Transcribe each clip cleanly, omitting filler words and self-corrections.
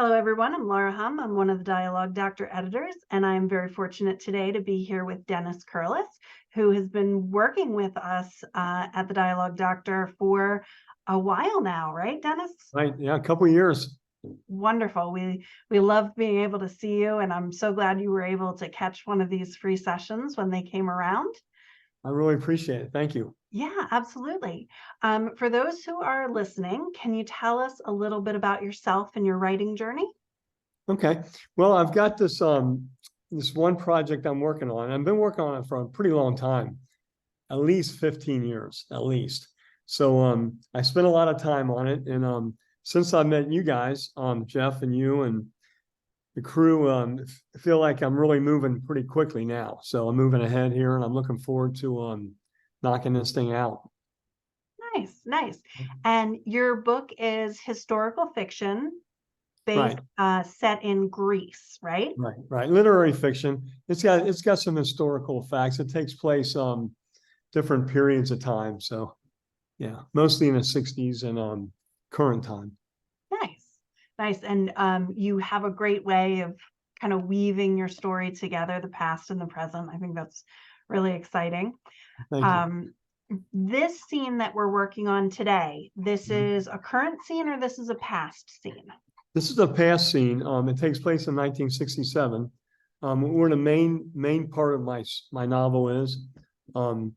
Hello, everyone. I'm Laura Humm. I'm one of the Dialogue Doctor editors, and I'm very fortunate today to be here with Dennis Kurlas, who has been working with us at the Dialogue Doctor for a while now, right, Dennis? Right. Yeah, a couple of years. Wonderful. We love being able to see you, and I'm so glad you were able to catch one of these free sessions when they came around. I really appreciate it. Thank you. Yeah, absolutely. For those who are listening, can you tell us a little bit about yourself and your writing journey? Okay. Well, I've got this one project I'm working on. I've been working on it for a pretty long time, at least 15 years, at least. So I spent a lot of time on it. And since I met you guys, Jeff and you and the crew, feel like I'm really moving pretty quickly now. So I'm moving ahead here and I'm looking forward to knocking this thing out. Nice, nice. And your book is historical fiction based Right. set in Greece, right? Right. Literary fiction. It's got some historical facts. It takes place different periods of time. So yeah, mostly in the 60s and current time. Nice, nice. And you have a great way of kind of weaving your story together, the past and the present. I think that's really exciting. Thank you. This scene that we're working on today, this Mhm. is a current scene or this is a past scene? This is a past scene. It takes place in 1967. Where the main part of my novel is. Um,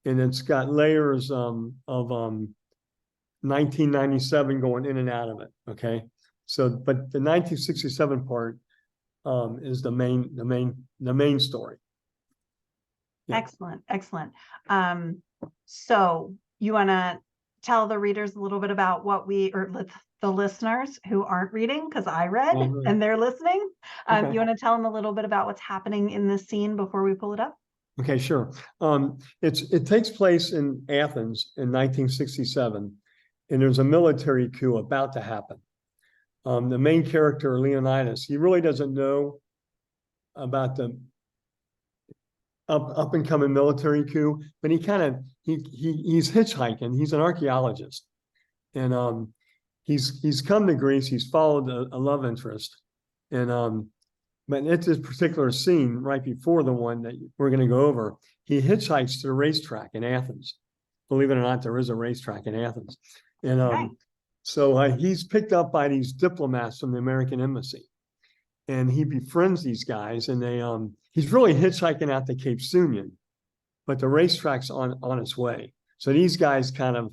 and it's got layers of 1997 going in and out of it. Okay. So, but the 1967 part is the main story. Yeah. Excellent, excellent. So you want to tell the readers a little bit about what the listeners who aren't reading, because I read and they're listening. Okay. You want to tell them a little bit about what's happening in this scene before we pull it up? Okay, sure. It takes place in Athens in 1967, and there's a military coup about to happen. The main character, Leonidas, he really doesn't know about the up and coming military coup, but he's hitchhiking. He's an archaeologist, and he's come to Greece. He's followed a love interest, and but at this particular scene, right before the one that we're going to go over, he hitchhikes to the racetrack in Athens. Believe it or not, there is a racetrack in Athens, and Okay. so he's picked up by these diplomats from the American embassy, and he befriends these guys, and he's really hitchhiking out to Cape Sunion, but the racetrack's on its way. So these guys kind of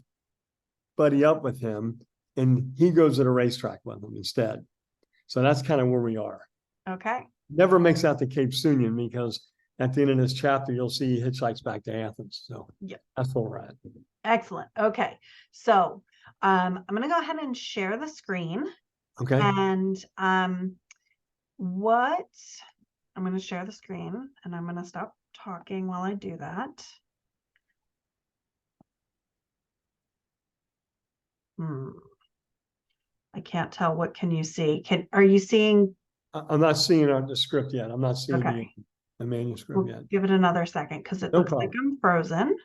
buddy up with him, and he goes to the racetrack with them instead. So that's kind of where we are. Okay. Never makes out to Cape Sunion because at the end of this chapter, you'll see he hitchhikes back to Athens. So yeah, that's where we're at. Excellent. Okay. So I'm going to go ahead and share the screen. Okay. And what I'm going to share the screen and I'm going to stop talking while I do that. I can't tell. What can you see? Are you seeing? I'm not seeing the script yet. I'm not seeing the manuscript yet. Give it another second because it looks like I'm frozen.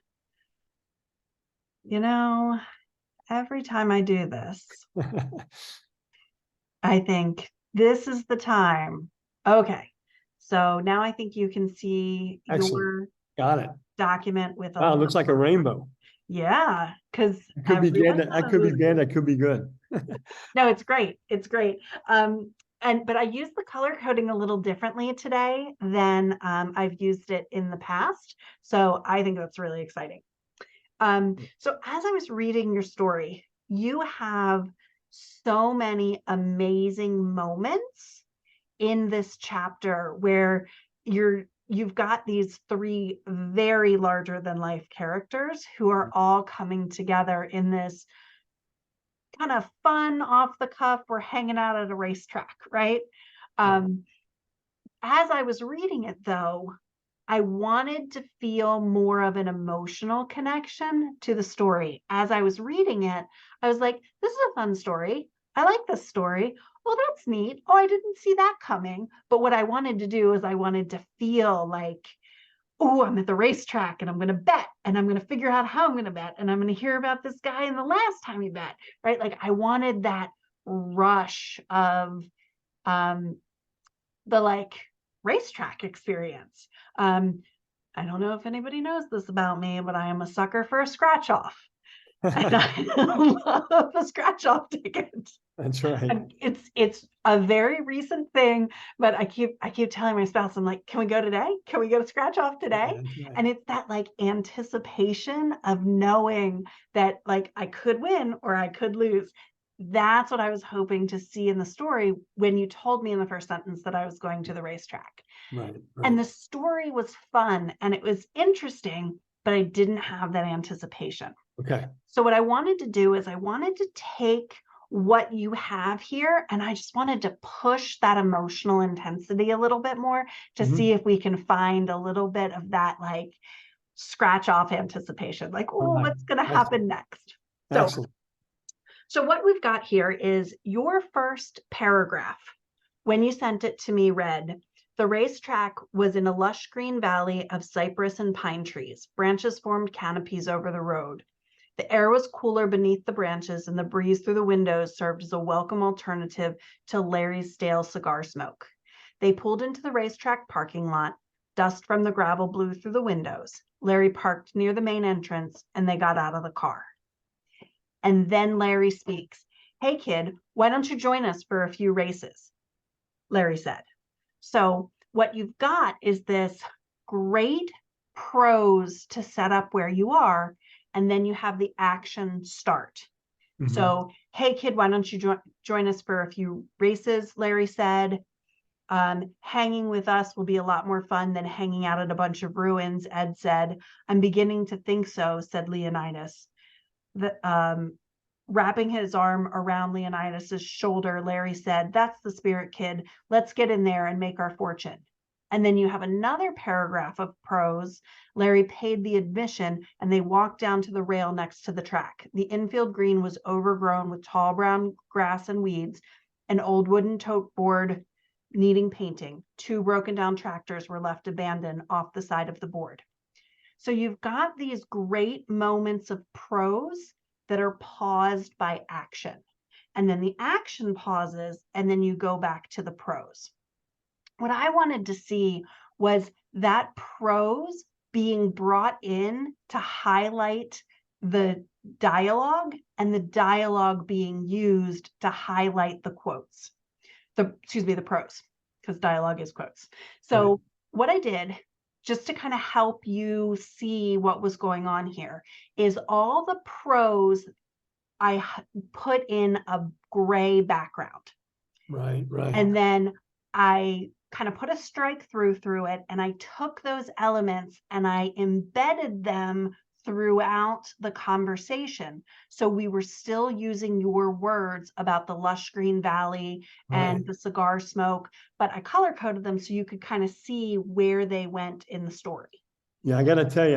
You know, every time I do this, I think this is the time. Okay. So now I think you can see your Got it. document with Wow, it looks like a rainbow. Yeah, because it could be bad. That could be bad. That could be good. No, it's great. It's great. But I use the color coding a little differently today than I've used it in the past. So I think that's really exciting. So as I was reading your story, you have so many amazing moments in this chapter where you've got these three very larger than life characters who are all coming together in this kind of fun off the cuff, we're hanging out at a racetrack, right? As I was reading it though, I wanted to feel more of an emotional connection to the story. As I was reading it, I was like, this is a fun story. I like this story. Well, that's neat. Oh, I didn't see that coming. But what I wanted to do is I wanted to feel like, oh, I'm at the racetrack and I'm going to bet and I'm going to figure out how I'm going to bet and I'm going to hear about this guy and the last time he bet, right? Like I wanted that rush of the like racetrack experience. I don't know if anybody knows this about me, but I am a sucker for a scratch off. And I love a scratch off ticket. That's right. And it's a very recent thing, but I keep telling my spouse, I'm like, can we go today? Can we go to scratch off today? Yeah, that's right. And it's that like anticipation of knowing that like I could win or I could lose. That's what I was hoping to see in the story when you told me in the first sentence that I was going to the racetrack. Right, And right. the story was fun and it was interesting, but I didn't have that anticipation. Okay. So what I wanted to do is I wanted to take what you have here and I just wanted to push that emotional intensity a little bit more to see Mhm. if we can find a little bit of that like scratch off anticipation, like, All oh, right. what's going to Excellent. happen next? So, Excellent. so what we've got here is your first paragraph. When you sent it to me read, the racetrack was in a lush green valley of cypress and pine trees. Branches formed canopies over the road. The air was cooler beneath the branches, and the breeze through the windows served as a welcome alternative to Larry's stale cigar smoke. They pulled into the racetrack parking lot. Dust from the gravel blew through the windows. Larry parked near the main entrance, and they got out of the car. And then Larry speaks. Hey, kid, why don't you join us for a few races? Larry said. So what you've got is this great prose to set up where you are, and then you have the action start. Mhm. So, hey kid, why don't you join us for a few races? Larry said. Hanging with us will be a lot more fun than hanging out at a bunch of ruins, Ed said. I'm beginning to think so, said Leonidas. Wrapping his arm around Leonidas's shoulder, Larry said, that's the spirit, kid. Let's get in there and make our fortune. And then you have another paragraph of prose. Larry paid the admission and they walked down to the rail next to the track. The infield green was overgrown with tall brown grass and weeds. An old wooden tote board needing painting. Two broken down tractors were left abandoned off the side of the board. So you've got these great moments of prose that are paused by action. And then the action pauses, and then you go back to the prose. What I wanted to see was that prose being brought in to highlight the dialogue and the dialogue being used to highlight the quotes, the prose, because dialogue is quotes. Right. So what I did, just to kind of help you see what was going on here, is all the prose I put in a gray background. Right, right. And then I kind of put a strike through it, and I took those elements and I embedded them throughout the conversation. So we were still using your words about the lush green valley Right. and the cigar smoke, but I color coded them so you could kind of see where they went in the story. Yeah, I gotta tell you,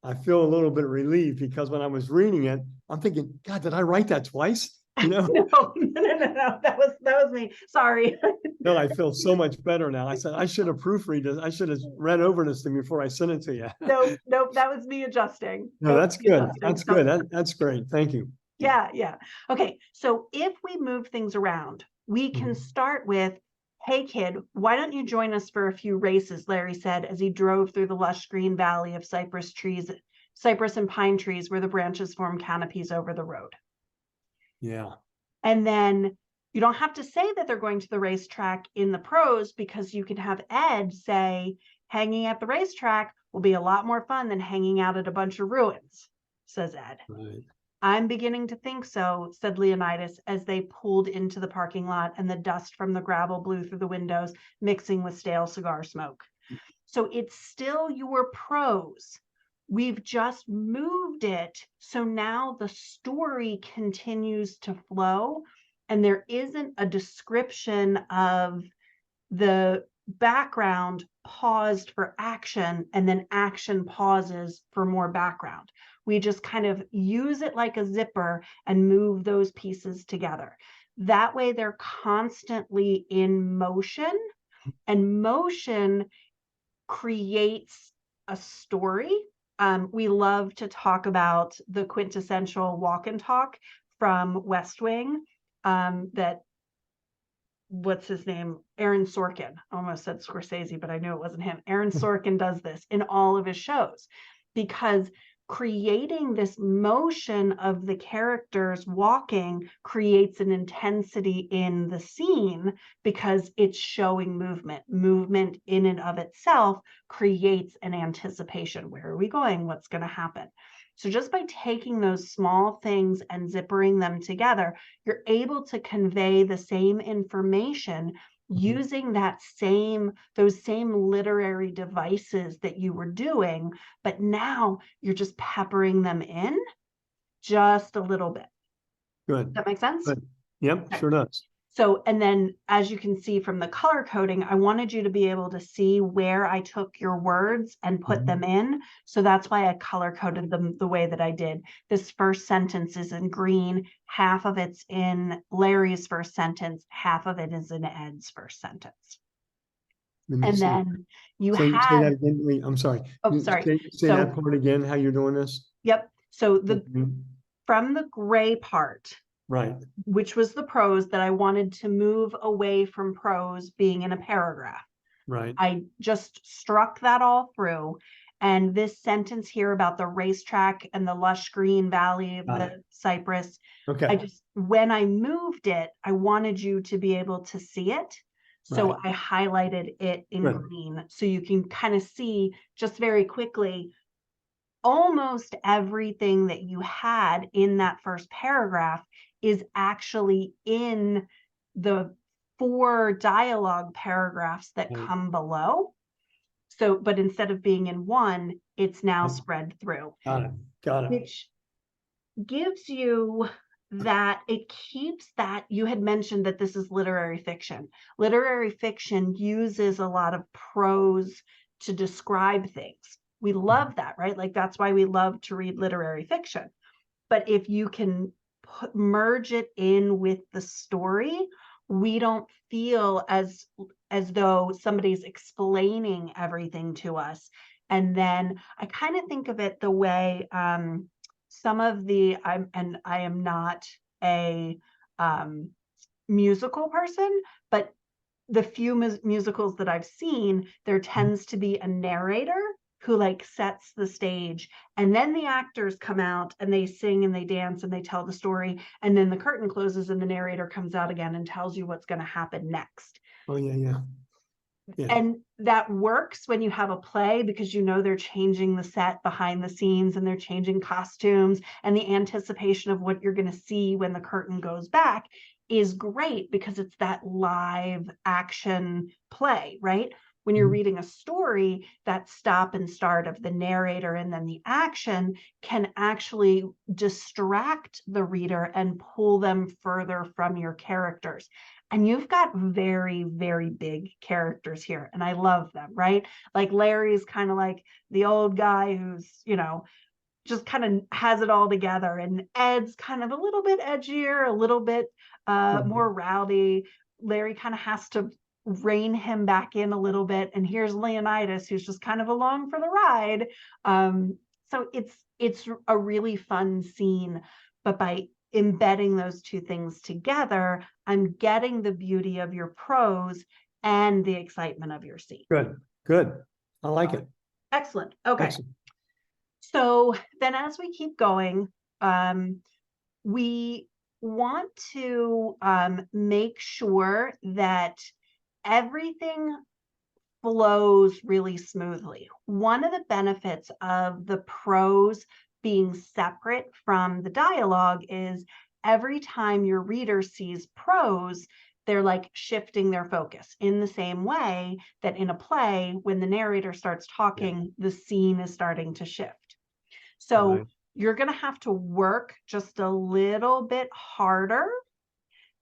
I feel a little bit relieved because when I was reading it, I'm thinking, God, did I write that twice? You know, No, no. That was me. Sorry. no, I feel so much better now. I said I should have proofread this. I should have read over this thing before I sent it to you. Nope, that was me adjusting. No, That was that's me good. adjusting. That's So good. That's great. Thank you. yeah. Okay, so if we move things around, we can Mhm. start with, hey kid, why don't you join us for a few races, Larry said as he drove through the lush green valley of cypress and pine trees where the branches form canopies over the road. Yeah. And then you don't have to say that they're going to the racetrack in the prose, because you can have Ed say, hanging at the racetrack will be a lot more fun than hanging out at a bunch of ruins, says Ed. Right. I'm beginning to think so, said Leonidas as they pulled into the parking lot and the dust from the gravel blew through the windows, mixing with stale cigar smoke. So it's still your prose. We've just moved it. So now the story continues to flow, and there isn't a description of the background paused for action and then action pauses for more background. We just kind of use it like a zipper and move those pieces together. That way they're constantly in motion, and motion creates a story. We love to talk about the quintessential walk and talk from West Wing. that what's his name? Aaron Sorkin. I almost said Scorsese, but I knew it wasn't him. Aaron Sorkin does this in all of his shows because creating this motion of the characters walking creates an intensity in the scene because it's showing movement. Movement in and of itself creates an anticipation. Where are we going? What's going to happen? So just by taking those small things and zippering them together, you're able to convey the same information using those same literary devices that you were doing, but now you're just peppering them in just a little bit. Does Good, that make sense? good. Yep, Okay. sure does. So, and then as you can see from the color coding, I wanted you to be able to see where I took your words and put them in. So that's why I color coded them the way that I did. This first sentence is in green, half of it's in Larry's first sentence, half of it is in Ed's first sentence. Let me And see. then you Say had, that again. I'm sorry. oh, sorry. Say that part again, how you're doing this? Yep. So Mhm. from the gray part, Right, which was the prose that I wanted to move away from prose being in a paragraph. right. I just struck that all through. And this sentence here about the racetrack and the lush green valley of the cypress, Okay, when I moved it, I wanted you to be able to see it. So right. I highlighted it in Good. green. So you can kind of see just very quickly almost everything that you had in that first paragraph is actually in the 4 dialogue paragraphs that Right. come below. So, but instead of being in one, it's now spread through, Got it, got it. which gives you that it keeps that you had mentioned that this is literary fiction. Literary fiction uses a lot of prose to describe things. We love that, right? Like that's why we love to read literary fiction. But if you can merge it in with the story, we don't feel as though somebody's explaining everything to us. And then I kind of think of it the way some of the I am not a musical person, but the few musicals that I've seen, there tends to be a narrator who like sets the stage, and then the actors come out and they sing and they dance and they tell the story, and then the curtain closes and the narrator comes out again and tells you what's going to happen next. Oh, yeah. And that works when you have a play because you know they're changing the set behind the scenes and they're changing costumes, and the anticipation of what you're going to see when the curtain goes back is great because it's that live action play, right? When you're reading a story, that stop and start of the narrator and then the action can actually distract the reader and pull them further from your characters. And you've got very, very big characters here, and I love them, right? Like Larry's kind of like the old guy who's, just kind of has it all together, and Ed's kind of a little bit edgier, a little bit more rowdy. Larry kind of has to rein him back in a little bit, and here's Leonidas who's just kind of along for the ride. So it's a really fun scene, but by embedding those two things together, I'm getting the beauty of your prose and the excitement of your scene. Good. I like it. Excellent. Okay. Excellent. So then as we keep going, we want to make sure that everything flows really smoothly. One of the benefits of the prose being separate from the dialogue is every time your reader sees prose, they're like shifting their focus in the same way that in a play, when the narrator starts talking, the scene is starting to shift. So you're going to have to work just a little bit harder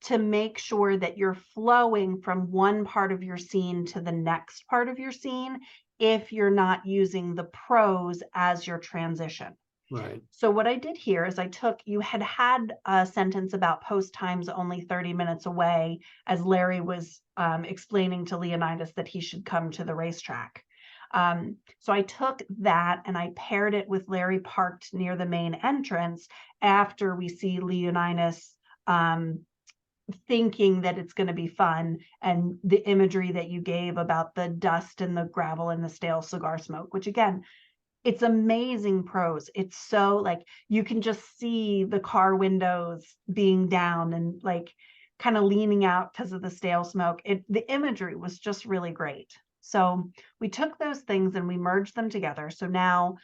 to make sure that you're flowing from one part of your scene to the next part of your scene if you're not using the prose as your transition. Right. So what I did here is you had a sentence about post times only 30 minutes away as Larry was explaining to Leonidas that he should come to the racetrack. So I took that and I paired it with Larry parked near the main entrance after we see Leonidas thinking that it's going to be fun, and the imagery that you gave about the dust and the gravel and the stale cigar smoke, which again, it's amazing prose. It's so like you can just see the car windows being down and like kind of leaning out because of the stale smoke. The imagery was just really great. So we took those things and we merged them together. So now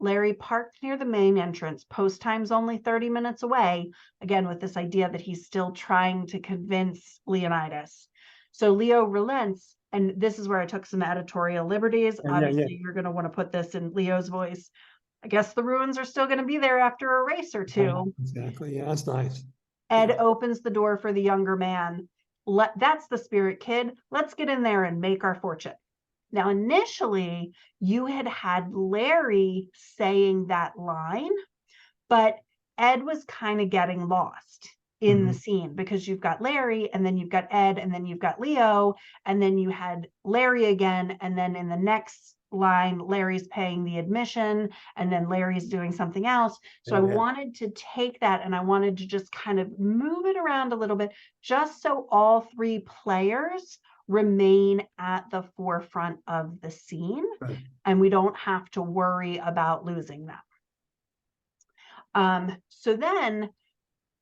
Larry parked near the main entrance, post time's only 30 minutes away, again, with this idea that he's still trying to convince Leonidas. So Leo relents, and this is where I took some editorial liberties. Obviously, you're going to want to put this in Leo's voice. I guess the ruins are still going to be there after a race or two. Exactly. Yeah, that's nice. Ed opens the door for the younger man. That's the spirit kid. Let's get in there and make our fortune. Now, initially, you had Larry saying that line, but Ed was kind of getting lost in the scene because you've got Larry and then you've got Ed and then you've got Leo and then you had Larry again. And then in the next line, Larry's paying the admission and then Larry's doing something else. So I wanted to take that and I wanted to just kind of move it around a little bit just so all three players remain at the forefront of the scene and we don't have to worry about losing them. So then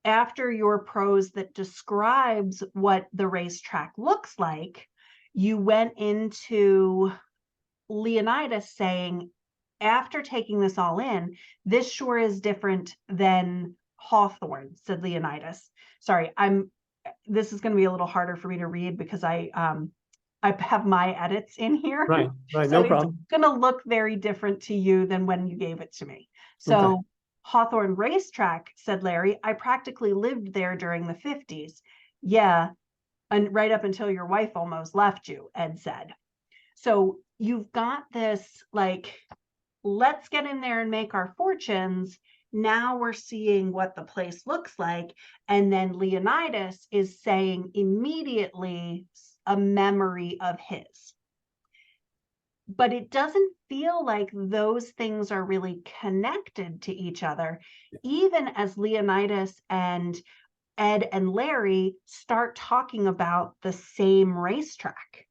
after your prose that describes what the racetrack looks like, you went into Leonidas saying, after taking this all in, this sure is different than Hawthorne, said Leonidas. Sorry, this is going to be a little harder for me to read because I have my edits in here. Right, so no problem. It's going to look very different to you than when you gave it to me. So Hawthorne Racetrack, said Larry, I practically lived there during the 50s. Yeah, and right up until your wife almost left you, Ed said. So you've got this, like, let's get in there and make our fortunes. Now we're seeing what the place looks like. And then Leonidas is saying immediately a memory of his. But it doesn't feel like those things are really connected to each other, even as Leonidas and Ed and Larry start talking about the same racetrack.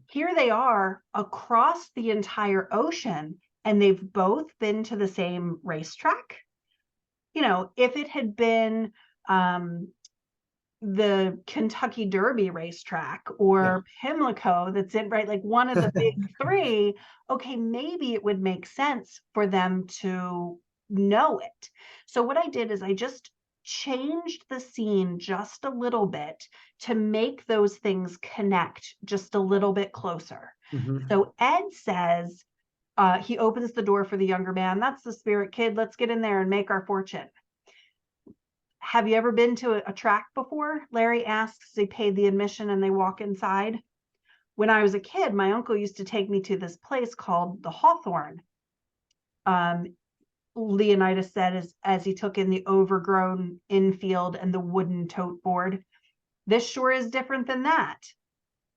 Here they are across the entire ocean, and they've both been to the same racetrack. You know, if it had been the Kentucky Derby racetrack or Pimlico that's in, right, like one of the big three, okay, maybe it would make sense for them to know it. So what I did is I just changed the scene just a little bit to make those things connect just a little bit closer. So Ed says, he opens the door for the younger man. That's the spirit kid. Let's get in there and make our fortune. Have you ever been to a track before? Larry asks. They paid the admission and they walk inside. When I was a kid, my uncle used to take me to this place called the Hawthorne. Leonidas said as he took in the overgrown infield and the wooden tote board. This sure is different than that.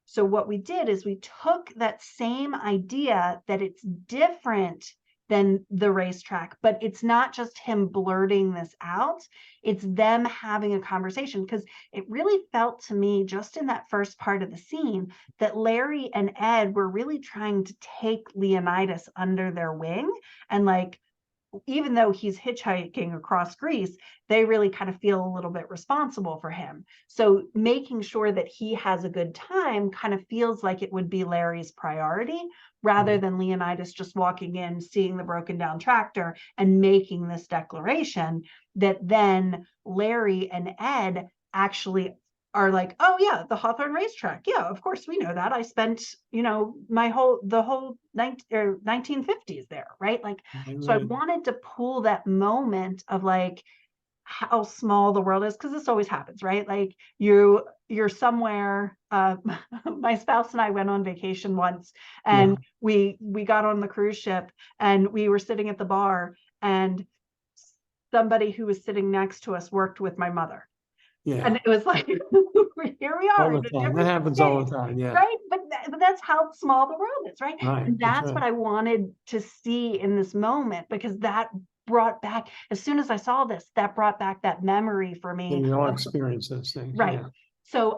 So what we did is we took that same idea that it's different than the racetrack, but it's not just him blurting this out, it's them having a conversation, because it really felt to me just in that first part of the scene that Larry and Ed were really trying to take Leonidas under their wing, and like, even though he's hitchhiking across Greece, they really kind of feel a little bit responsible for him. So making sure that he has a good time kind of feels like it would be Larry's priority, rather than Leonidas just walking in, seeing the broken down tractor and making this declaration that then Larry and Ed actually are like, oh yeah, the Hawthorne racetrack. Yeah, of course we know that. I spent, you know, the whole 1950s there, right? Like, so I wanted to pull that moment of like how small the world is, because this always happens, right? Like you're somewhere. My spouse and I went on vacation once, and we got on the cruise ship, and we were sitting at the bar, and somebody who was sitting next to us worked with my mother. And it was like, here we are. That happens all the time, right? But that's how small the world is, right? And that's what I wanted to see in this moment, because that brought back, as soon as I saw this, that brought back that memory for And me you all of, experience those things, right. yeah. So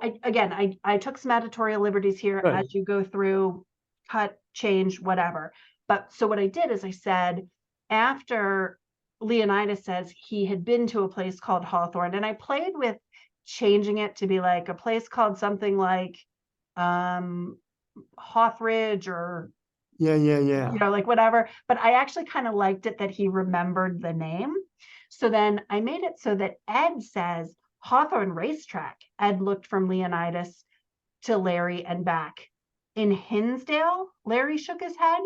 I took some editorial liberties here Good. as you go through, cut, change, whatever. But so what I did is I said, after Leonidas says he had been to a place called Hawthorne, and I played with changing it to be like a place called something like Hawthridge, or Yeah. like whatever. But I actually kind of liked it that he remembered the name. So then I made it so that Ed says Hawthorne Racetrack. Ed looked from Leonidas to Larry and back. In Hinsdale, Larry shook his head.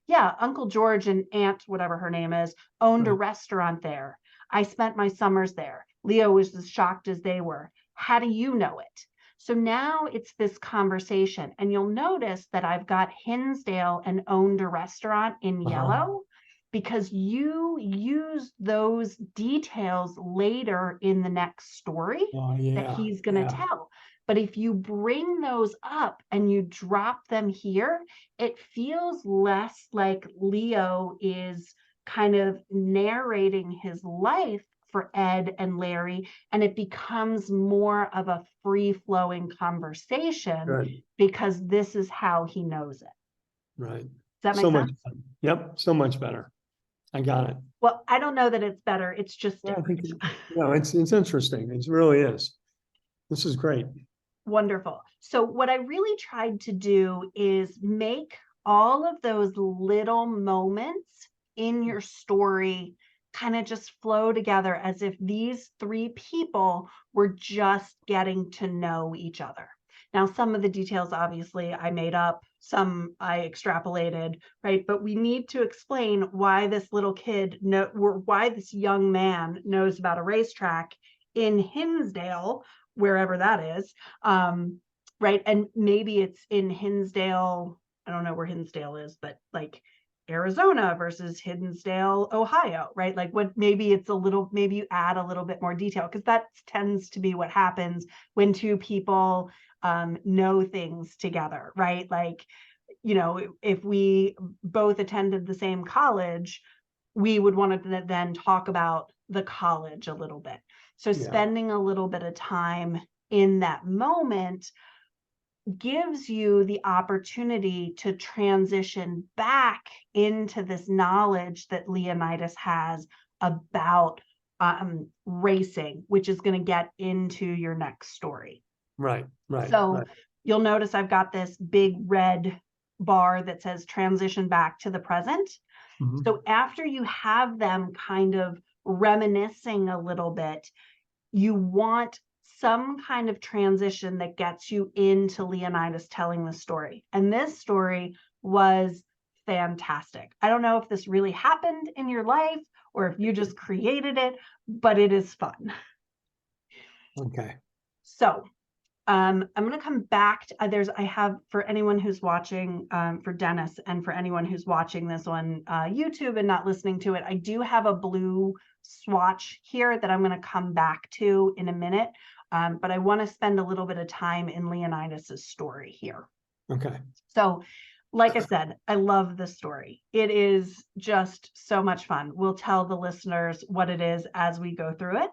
Yeah, Uncle George and Aunt, whatever her name is, owned a Right. restaurant there. I spent my summers there. Leo was as shocked as they were. How do you know it? So now it's this conversation. And you'll notice that I've got Hinsdale and owned a restaurant in yellow, because you use those details later in the next story Oh, that yeah, he's going to yeah, tell. But if you bring those up and you drop them here, it feels less like Leo is kind of narrating his life for Ed and Larry, and it becomes more of a free-flowing conversation good, because this is how he knows it. right. Does that make So much, sense? better. Yep, so much better. I got it. Well, I don't know that it's better. It's just Yeah, I think, different. no, it's interesting. It really is. This is great. Wonderful. So what I really tried to do is make all of those little moments in your story kind of just flow together as if these three people were just getting to know each other. Now, some of the details, obviously, I made up, some I extrapolated, right? But we need to explain why this little kid, why this young man knows about a racetrack in Hinsdale, wherever that is, right? And maybe it's in Hinsdale. I don't know where Hinsdale is, but like Arizona versus Hinsdale, Ohio, right? Like what, maybe it's a little, maybe you add a little bit more detail, because that tends to be what happens when two people know things together, right? Like, if we both attended the same college, we would want to then talk about the college a little bit. So Yeah, spending a little bit of time in that moment gives you the opportunity to transition back into this knowledge that Leonidas has about racing, which is going to get into your next story. right. So you'll notice I've got this big red bar that says transition back to the present. Mhm. So after you have them kind of reminiscing a little bit, you want some kind of transition that gets you into Leonidas telling the story. And this story was fantastic. I don't know if this really happened in your life or if you just created it, but it is fun. Okay, So I'm going to come back to I have, for anyone who's watching, for Dennis, and for anyone who's watching this on YouTube and not listening to it, I do have a blue swatch here that I'm going to come back to in a minute. But I want to spend a little bit of time in Leonidas's story here. okay, So, like I said, I love this story. It is just so much fun. We'll tell the listeners what it is as we go through it.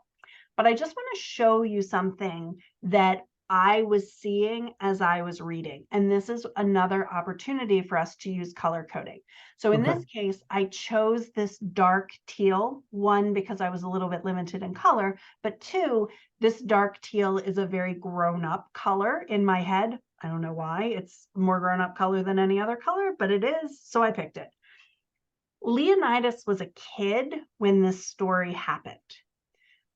But I just want to show you something that I was seeing as I was reading. And this is another opportunity for us to use color coding. So in okay, this case, I chose this dark teal, one, because I was a little bit limited in color, but two, this dark teal is a very grown-up color in my head. I don't know why. It's more grown-up color than any other color, but it is, so I picked it. Leonidas was a kid when this story happened,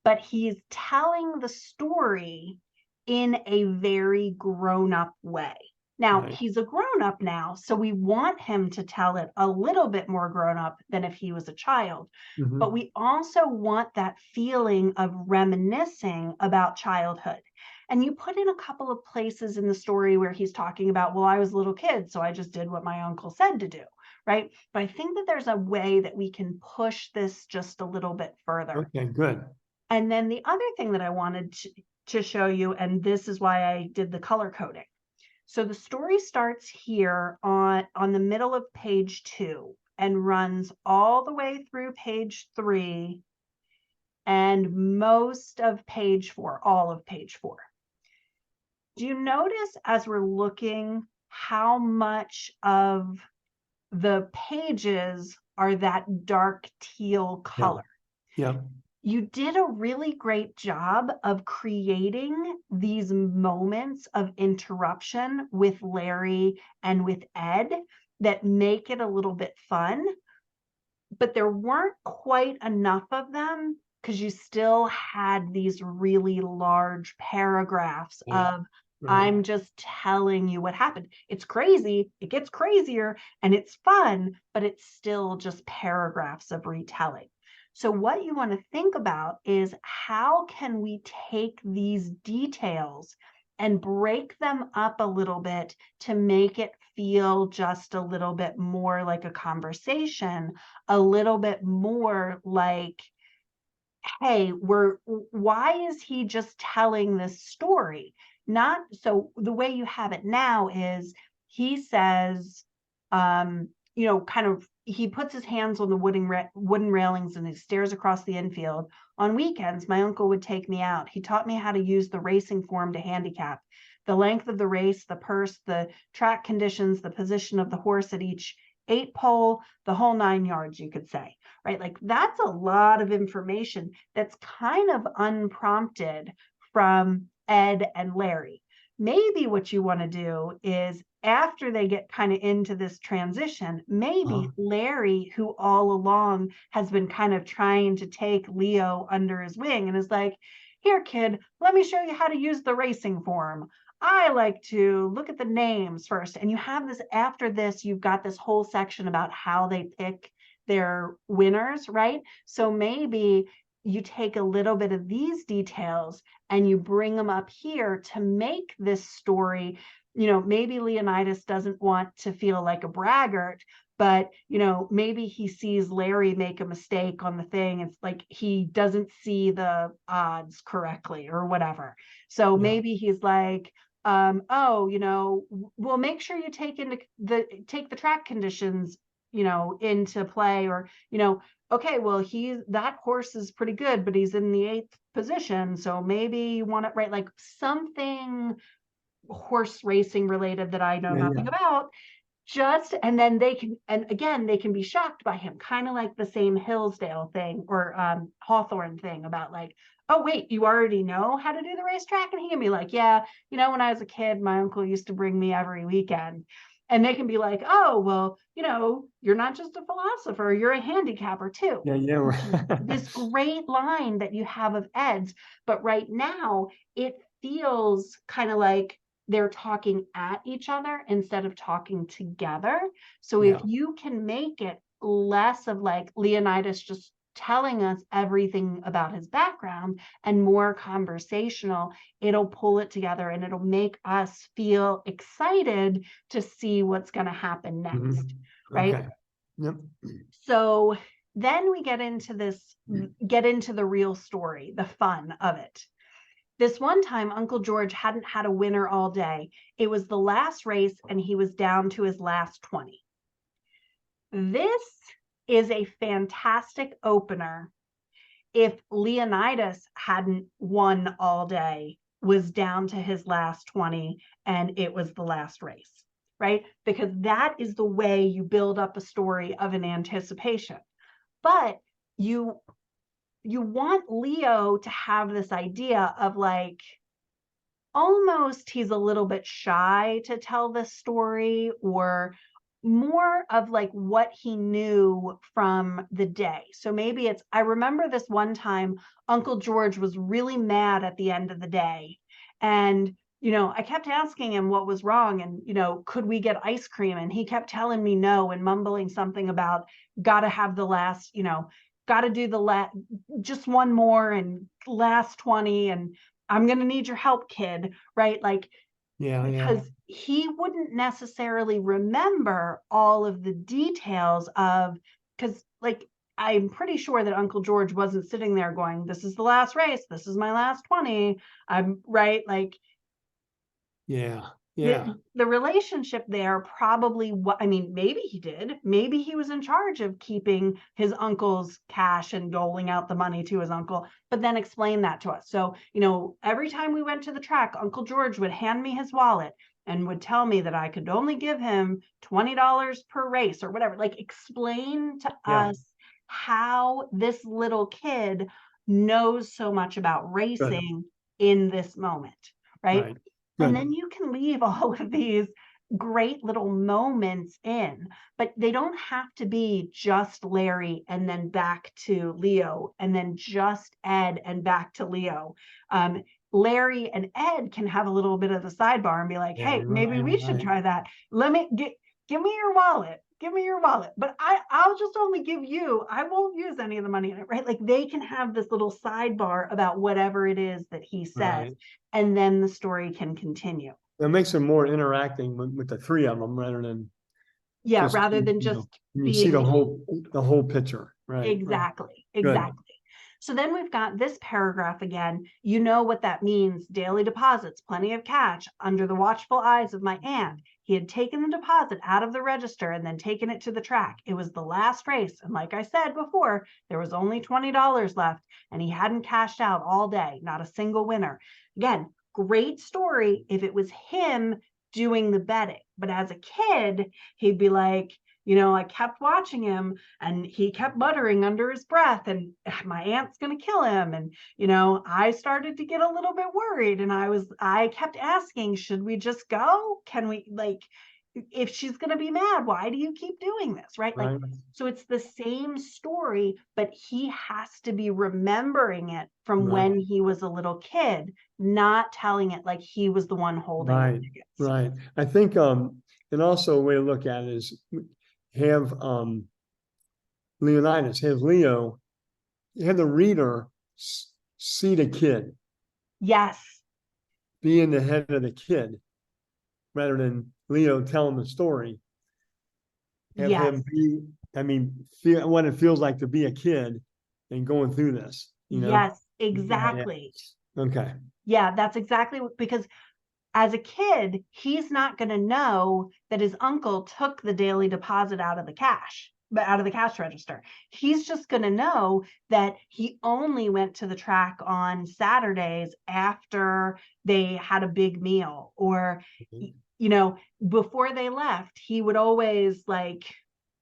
but he's telling the story in a very grown-up way. Now, right. he's a grown-up now, so we want him to tell it a little bit more grown-up than if he was a child. But Mhm. we also want that feeling of reminiscing about childhood. And you put in a couple of places in the story where he's talking about, well, I was a little kid, so I just did what my uncle said to do, right? But I think that there's a way that we can push this just a little bit further. Okay, good. And then the other thing that I wanted to show you, and this is why I did the color coding. So the story starts here on the middle of page 2. and runs all the way through page 3 and most of page 4, all of page 4. Do you notice as we're looking how much of the pages are that dark teal Yeah. color? Yeah. You did a really great job of creating these moments of interruption with Larry and with Ed that make it a little bit fun, but there weren't quite enough of them because you still had these really large paragraphs Right. of, Right. I'm just telling you what happened. It's crazy, it gets crazier, and it's fun, but it's still just paragraphs of retelling. So what you want to think about is, how can we take these details and break them up a little bit to make it feel just a little bit more like a conversation, a little bit more like, hey, why is he just telling this story? Not so the way you have it now is, he says, kind of, he puts his hands on the wooden railings and he stares across the infield. On weekends, my uncle would take me out. He taught me how to use the racing form to handicap. The length of the race, the purse, the track conditions, the position of the horse at each 8 pole, the whole 9 yards, you could say, right? Like, that's a lot of information that's kind of unprompted from Ed and Larry. Maybe what you want to do is, after they get kind of into this transition, maybe Larry, who all along has been kind of trying to take Leo under his wing and is like, here, kid, let me show you how to use the racing form. I like to look at the names first. And you have this, after this, you've got this whole section about how they pick their winners, right? So maybe you take a little bit of these details and you bring them up here to make this story. Maybe Leonidas doesn't want to feel like a braggart, but maybe he sees Larry make a mistake on the thing. It's like he doesn't see the odds correctly or whatever. So Yeah. maybe he's like, well, make sure you take the track conditions, into play, or, okay, well, that horse is pretty good, but he's in the 8th position. So maybe you want it, right? Like something horse racing related that I know Yeah. nothing about. And then they can be shocked by him, kind of like the same Hillsdale thing or Hawthorne thing about like, oh, wait, you already know how to do the racetrack? And he can be like, yeah, when I was a kid, my uncle used to bring me every weekend. And they can be like, oh, well, you're not just a philosopher, you're a handicapper too, Yeah. Yeah. which is Right. this great line that you have of Ed's. But right now, it feels kind of like they're talking at each other instead of talking together. So if Yeah. you can make it less of like Leonidas just telling us everything about his background and more conversational, it'll pull it together and it'll make us feel excited to see what's going to happen next, right? Okay. Yep. So then we get into the real story, the fun of it. This one time, Uncle George hadn't had a winner all day. It was the last race, and he was down to his last 20. This is a fantastic opener if Leonidas hadn't won all day, was down to his last 20, and it was the last race, right? Because that is the way you build up a story of an anticipation. But you want Leo to have this idea of like, almost he's a little bit shy to tell this story, or more of like what he knew from the day. So maybe it's, I remember this one time Uncle George was really mad at the end of the day, and I kept asking him what was wrong, and could we get ice cream, and he kept telling me no and mumbling something about gotta have the last, gotta do just one more and last 20, and I'm going to need your help, kid, right? Like, Yeah. Yeah. because he wouldn't necessarily remember all of the details of, because like, I'm pretty sure that Uncle George wasn't sitting there going, this is the last race, this is my last 20. I'm right. Like, Yeah. Yeah. The relationship there probably what I mean, maybe he did. Maybe he was in charge of keeping his uncle's cash and doling out the money to his uncle, but then explain that to us. So, every time we went to the track, Uncle George would hand me his wallet and would tell me that I could only give him $20 per race or whatever. Like, explain to Yeah. us how this little kid knows so much about Good. racing in this moment, right? Right. And Good. then you can leave all of these great little moments in, but they don't have to be just Larry and then back to Leo and then just Ed and back to Leo. Larry and Ed can have a little bit of a sidebar and be like, Yeah. hey, maybe Right. we should Right. try that. Let me give me your wallet. Give me your wallet, but I'll just only give you, I won't use any of the money in it, right? Like they can have this little sidebar about whatever it is that he says, Right. and then the story can continue. It makes it more interacting with the three of them rather than Yeah, just, rather than just you see being the whole picture. Right. Right. exactly, Good. exactly. So then we've got this paragraph again. You know what that means. Daily deposits, plenty of cash under the watchful eyes of my aunt. He had taken the deposit out of the register and then taken it to the track. It was the last race. And like I said before, there was only $20 left and he hadn't cashed out all day, not a single winner. Again, great story if it was him doing the betting. But as a kid, he'd be like, I kept watching him and he kept muttering under his breath and my aunt's going to kill him. And, I started to get a little bit worried and I kept asking, should we just go? Can we if she's going to be mad, why do you keep doing this? Right. Like, Right. so it's the same story, but he has to be remembering it from Right. when he was a little kid, not telling it like he was the one holding the Right. tickets. Right. I think, and also a way to look at it is have, Leonidas, have Leo, have the reader see the kid, Yes. be in the head of the kid, rather than Leo telling the story. Have Yes. him be, feel what it feels like to be a kid and going through this, Yes, Yeah. exactly. Okay. Yeah, that's exactly because as a kid, he's not going to know that his uncle took the daily deposit out of the cash register. He's just going to know that he only went to the track on Saturdays after they had a big meal or, before they left, he would always like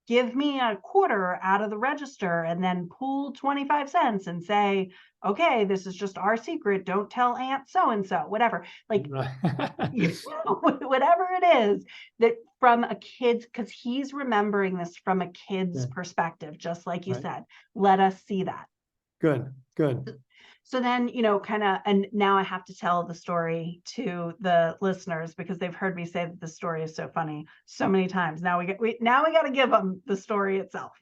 give me a quarter out of the register and then pull 25 cents and say, okay, this is just our secret. Don't tell Aunt so-and-so, whatever. Like, whatever it is that from a kid's, because he's remembering this from a kid's Yeah. perspective, just like you Right. said, let us see that. Good. So then, kind of, and now I have to tell the story to the listeners because they've heard me say that the story is so funny so many times. Now we got to give them the story itself.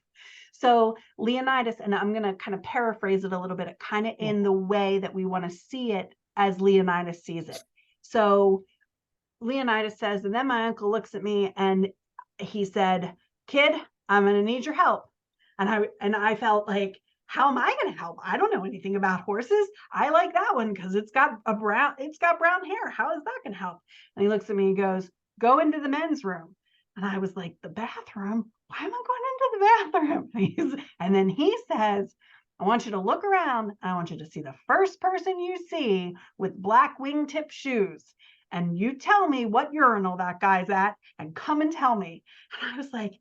So Leonidas, and I'm going to kind of paraphrase it a little bit, kind of in the way that we want to see it as Leonidas sees it. So Leonidas says, and then my uncle looks at me and he said, kid, I'm going to need your help. And I felt like, how am I going to help? I don't know anything about horses. I like that one because it's got brown hair. How is that going to help? And he looks at me and goes, go into the men's room. And I was like, the bathroom? Why am I going into the bathroom? And then he says, I want you to look around. I want you to see the first person you see with black wingtip shoes. And you tell me what urinal that guy's at and come and tell me. And I was like,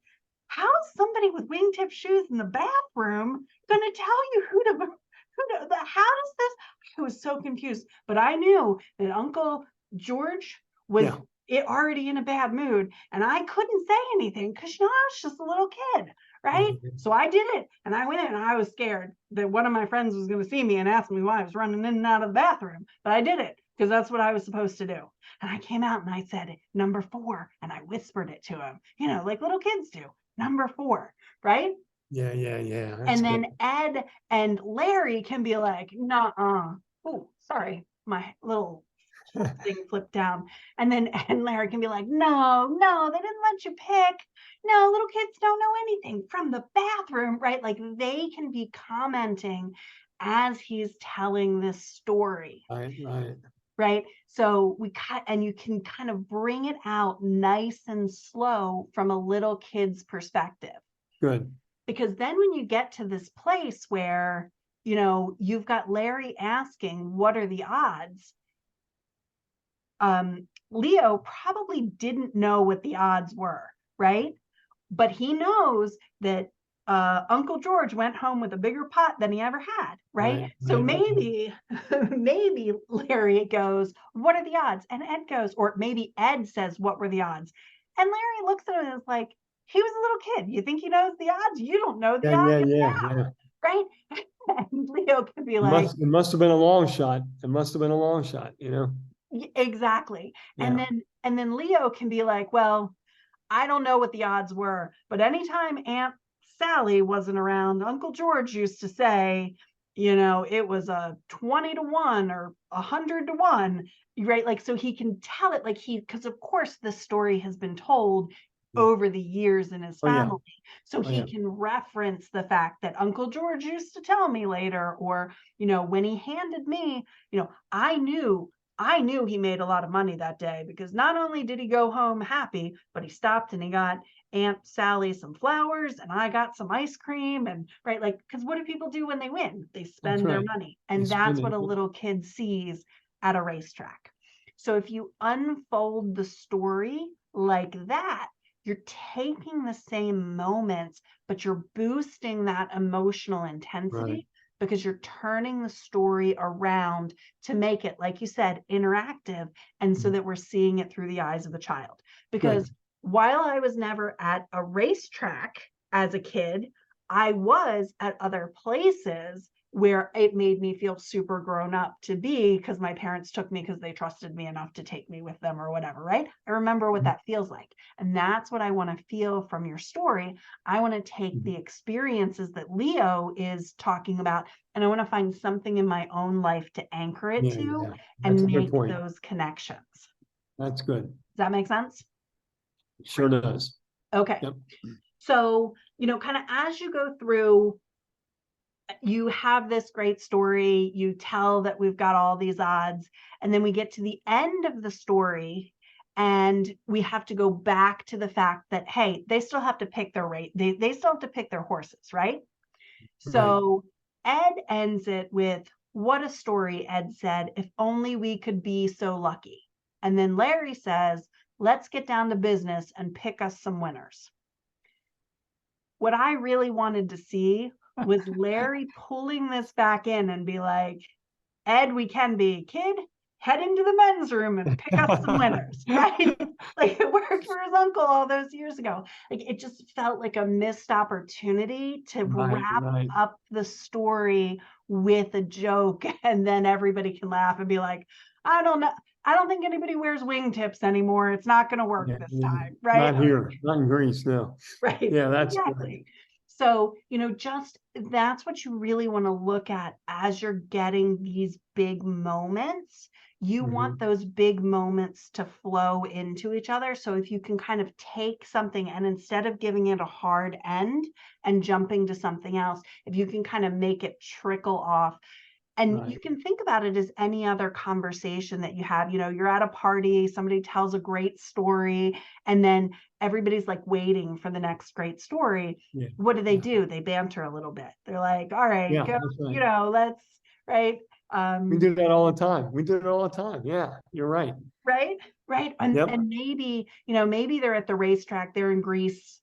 how's somebody with wingtip shoes in the bathroom going to tell you how does this? I was so confused, but I knew that Uncle George was already in a bad mood and I couldn't say anything because, I was just a little kid, right? So I did it and I went in and I was scared that one of my friends was going to see me and ask me why I was running in and out of the bathroom, but I did it because that's what I was supposed to do. And I came out and I said, number 4, and I whispered it to him, like little kids do, number 4, right? Yeah. That's and then good. Ed and Larry can be like, nah, oh, sorry, my little thing flipped down. And then Ed and Larry can be like, no, they didn't let you pick. No, little kids don't know anything from the bathroom, right? Like they can be commenting as he's telling this story. Right. right? So and you can kind of bring it out nice and slow from a little kid's perspective. Good. Because then when you get to this place where, you've got Larry asking, what are the odds? Leo probably didn't know what the odds were, right? But he knows that Uncle George went home with a bigger pot than he ever had, right? So maybe, maybe Larry goes, what are the odds? And Ed goes, or maybe Ed says, what were the odds? And Larry looks at him and is like, he was a little kid. You think he knows the odds? You don't know the Yeah, odds yeah, yeah, now, yeah. right? And Leo can be It like, must have been a long shot. It must have been a long shot, exactly. Yeah. And then Leo can be like, well, I don't know what the odds were, but anytime Aunt Sally wasn't around, Uncle George used to say, it was a 20 to 1 or 100 to 1, right? Like, so he can tell it because of course the story has been told Yeah. over the years in his Oh, yeah. family. So Oh, he yeah. can reference the fact that Uncle George used to tell me later, or, when he handed me, I knew he made a lot of money that day because not only did he go home happy, but he stopped and he got Aunt Sally some flowers and I got some ice cream. And right, like, because what do people do when they win? They That's spend their right. money. They And spin that's what it. a little kid sees at a racetrack. So if you unfold the story like that, you're taking the same moments, but you're boosting that emotional Right. intensity because you're turning the story around to make it, like you said, interactive. And so that we're seeing it through the eyes of the child. Because Good. while I was never at a racetrack as a kid, I was at other places where it made me feel super grown up to be because my parents took me because they trusted me enough to take me with them or whatever, right? I remember what that feels like. And that's what I want to feel from your story. I want to take the experiences that Leo is talking about and I want to find something in my own life to anchor it Yeah, to yeah. That's and a good make point. those connections. That's good. Does that make sense? Sure does. Okay. Yep. So, kind of as you go through, you have this great story, you tell that we've got all these odds, and then we get to the end of the story and we have to go back to the fact that, hey, they still have to pick their rate. They still have to pick their horses, right? Right. So Ed ends it with, what a story, Ed said, if only we could be so lucky. And then Larry says, let's get down to business and pick us some winners. What I really wanted to see was Larry pulling this back in and be like, Ed, we can be. Kid, head into the men's room and pick us some winners, right? Like it worked for his uncle all those years ago. Like it just felt like a missed opportunity to Right, wrap right. up the story with a joke and then everybody can laugh and be like, I don't know. I don't think anybody wears wingtips anymore. It's not going to work Yeah, this yeah. time, right? Not here, not in Greece, no. Right, Yeah, that's good. exactly. So, just that's what you really want to look at as you're getting these big moments. You want Mhm. those big moments to flow into each other. So, if you can kind of take something and instead of giving it a hard end and jumping to something else, if you can kind of make it trickle off, and you Right. can think about it as any other conversation that you have. You're at a party, somebody tells a great story, and then everybody's like waiting for the next great story. Yeah, What yeah. do? They banter a little bit. They're like, all right, Yeah, go, that's right. let's, right? We do that all the time. We do it all the time. Yeah, you're right. Right, right. And Yep. and maybe, maybe they're at the racetrack, they're in Greece.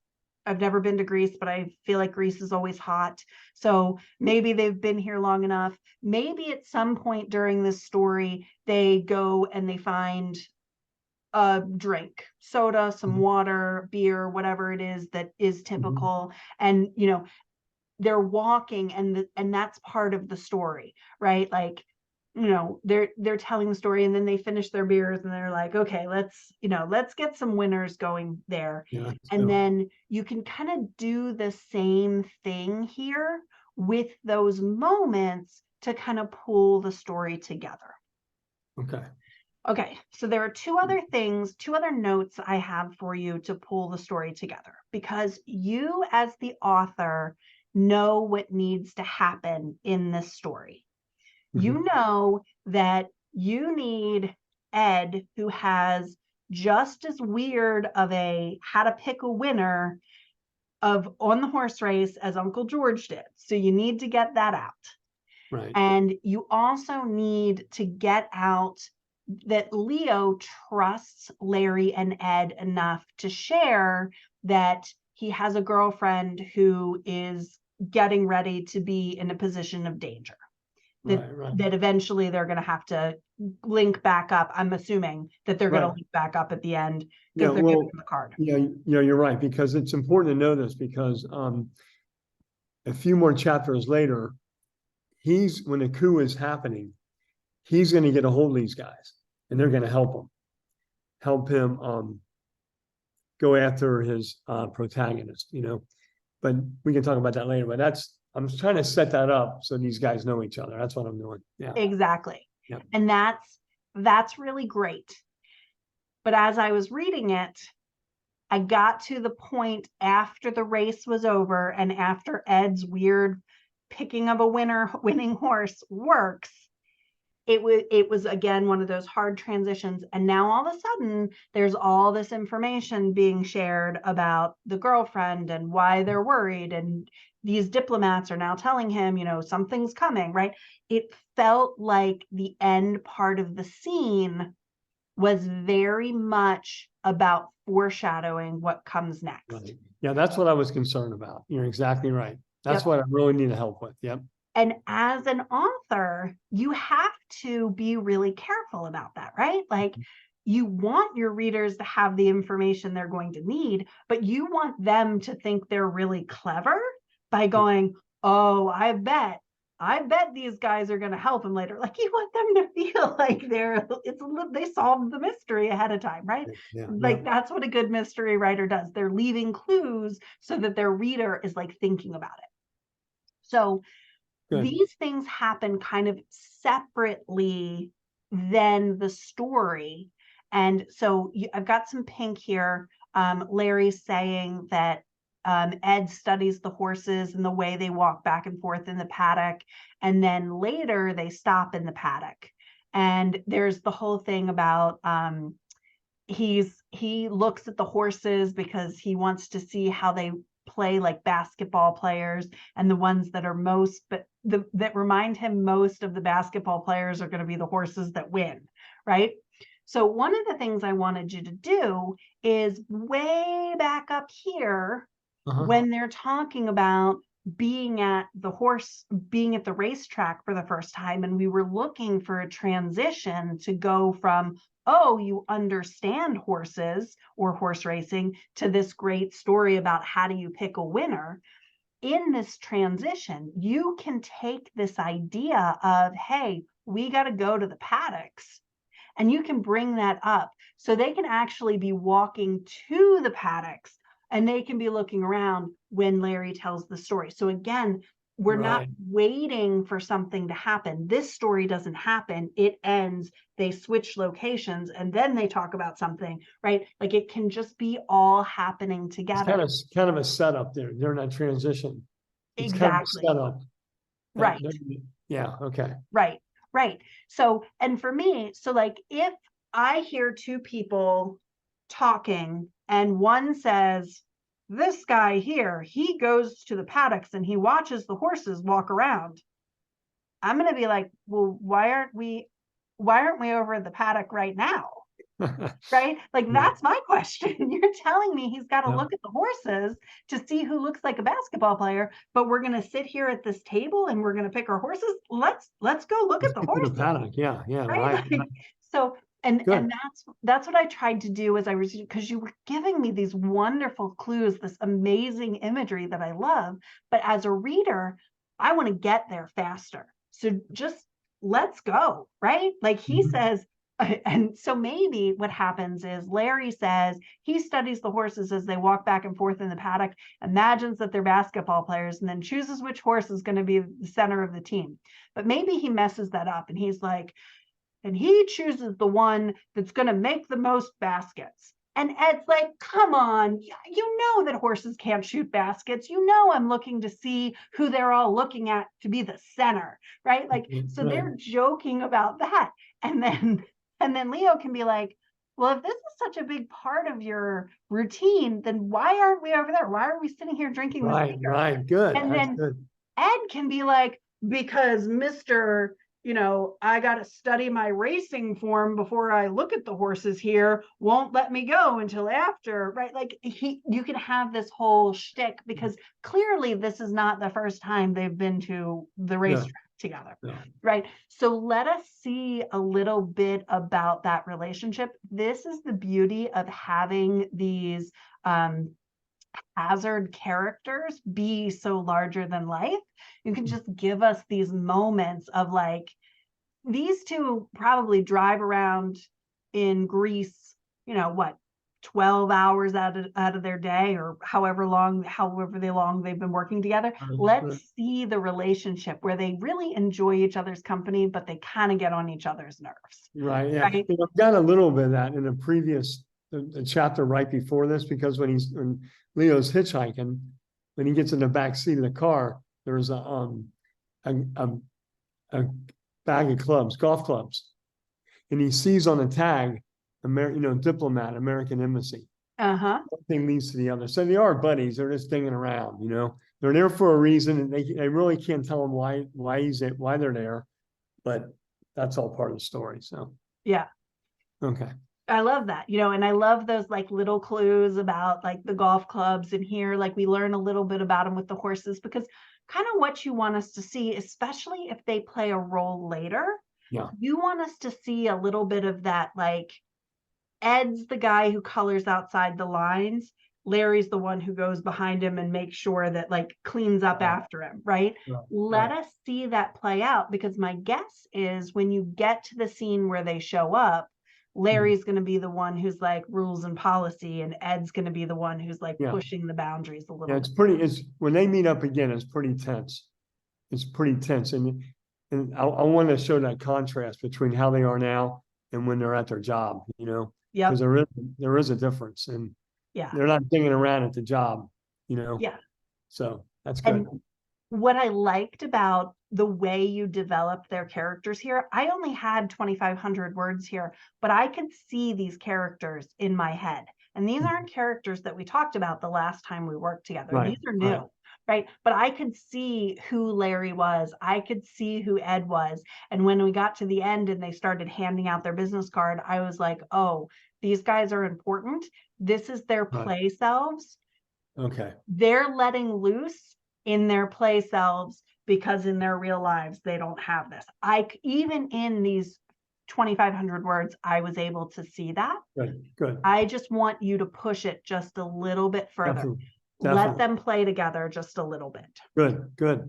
I've never been to Greece, but I feel like Greece is always hot. So maybe they've been here long enough. Maybe at some point during this story, they go and they find a drink, soda, some Mhm. water, beer, whatever it is that is Mhm. typical. And they're walking and that's part of the story, right? Like, they're telling the story and then they finish their beers and they're like, okay, let's get some winners going there. Yeah, And so, then you can kind of do the same thing here with those moments to kind of pull the story together. okay. Okay, so there are two other notes I have for you to pull the story together because you, as the author, know what needs to happen in this story. You Mhm. know that you need Ed, who has just as weird of a how to pick a winner of on the horse race as Uncle George did. So you need to get that out. Right. And you also need to get out that Leo trusts Larry and Ed enough to share that he has a girlfriend who is getting ready to be in a position of danger. That eventually they're going to have to link back up. I'm assuming that they're going to link back up at the end because they're giving him the card. Yeah, you're right, because it's important to know this, because a few more chapters later, when the coup is happening, he's going to get a hold of these guys, and they're going to help him go after his protagonist, but we can talk about that later. But I'm trying to set that up so these guys know each other. That's what I'm doing. Yeah, exactly. Yep. And that's really great. But as I was reading it, I got to the point after the race was over and after Ed's weird picking of a winning horse works. It was again one of those hard transitions, and now all of a sudden there's all this information being shared about the girlfriend and why they're worried, and these diplomats are now telling him, something's coming, right? It felt like the end part of the scene was very much about foreshadowing what comes next. Right. Yeah, that's what I was concerned about. You're exactly right. That's Yep. what I really need help with. Yep. And as an author, you have to be really careful about that, right? Like, you want your readers to have the information they're going to need, but you want them to think they're really clever by going, oh, I bet these guys are going to help him later. Like, you want them to feel like they solved the mystery ahead of time, right? Yeah, like, that's what a good mystery writer does. They're leaving clues so that their reader is like thinking about it. So good. These things happen kind of separately than the story. And so I've got some pink here. Larry's saying that Ed studies the horses and the way they walk back and forth in the paddock. And then later they stop in the paddock. And there's the whole thing about he looks at the horses because he wants to see how they play like basketball players, and the ones that are most that remind him most of the basketball players are going to be the horses that win, right? So one of the things I wanted you to do is way back up here when they're talking about being at the racetrack for the first time, and we were looking for a transition to go from, oh, you understand horses or horse racing, to this great story about how do you pick a winner. In this transition, you can take this idea of, hey, we got to go to the paddocks, and you can bring that up so they can actually be walking to the paddocks and they can be looking around when Larry tells the story. So again, we're not waiting for something to happen. This story doesn't happen. It ends, they switch locations, and then they talk about something, right? Like, it can just be all happening together. It's kind of a setup there during that transition. It's exactly. Kind of a setup. Right. Yeah. Okay. Right. Right. So, and for me, so like, if I hear two people talking and one says, this guy here, he goes to the paddocks and he watches the horses walk around, I'm going to be like, well, why aren't we over at the paddock right now? Right? Like, that's my question. You're telling me he's got to look at the horses to see who looks like a basketball player, but we're going to sit here at this table and we're going to pick our horses. Let's go look at the horses. The paddock. Yeah. Right? Like, so, and that's what I tried to do as I was, because you were giving me these wonderful clues, this amazing imagery that I love, but as a reader, I want to get there faster. So just let's go, right? Like, he says, and so maybe what happens is Larry says he studies the horses as they walk back and forth in the paddock, imagines that they're basketball players, and then chooses which horse is going to be the center of the team. But maybe he messes that up and he's like, and he chooses the one that's going to make the most baskets. And Ed's like, come on, you know that horses can't shoot baskets. You know, I'm looking to see who they're all looking at to be the center, right? Like, so they're joking about that. And then Leo can be like, well, if this is such a big part of your routine, then why aren't we over there? Why are we sitting here drinking this Right, beer? right, good. And That's then good. Ed can be like, because Mr. I got to study my racing form before I look at the horses here, won't let me go until after, right? Like you can have this whole shtick because clearly this is not the first time they've been to the racetrack together, right? So let us see a little bit about that relationship. This is the beauty of having these hazard characters be so larger than life. You can just give us these moments of like, these two probably drive around in Greece, what, 12 hours out of their day, or however long they've been working together. Let's see the relationship where they really enjoy each other's company, but they kind of get on each other's nerves. Right, yeah. Right? I've got a little bit of that in the chapter right before this, because when Leo's hitchhiking, when he gets in the back seat of the car, there's a bag of golf clubs, and he sees on the tag, diplomat, American embassy. Uh-huh. One thing leads to the other. So they are buddies. They're just dinging around, They're there for a reason, and they really can't tell him why they're there, but that's all part of the story. So Yeah. okay. I love that, and I love those like little clues about like the golf clubs, and here, like we learn a little bit about them with the horses, because kind of what you want us to see, especially if they play a role later, you want us to see a little bit of that, like Ed's the guy who colors outside the lines. Larry's the one who goes behind him and makes sure that like cleans up after him, right? Let us see that play out, because my guess is when you get to the scene where they show up, Larry's going to be the one who's like rules and policy, and Ed's going to be the one who's like pushing the boundaries a little bit. It's when they meet up again, it's pretty tense. It's pretty tense. And I want to show that contrast between how they are now and when they're at their job, because there is a difference, and they're not dinging around at the job, so that's good. And what I liked about the way you developed their characters here, I only had 2,500 words here, but I could see these characters in my head. And these aren't characters that we talked about the last time we worked together. These are new, right? But I could see who Larry was. I could see who Ed was. And when we got to the end and they started handing out their business card, I was like, oh, these guys are important. This is their play selves. Okay. They're letting loose in their play selves, because in their real lives, they don't have this. Even in these 2,500 words, I was able to see that. Good. I just want you to push it just a little bit further. Definitely. Let them play together just a little bit. Good.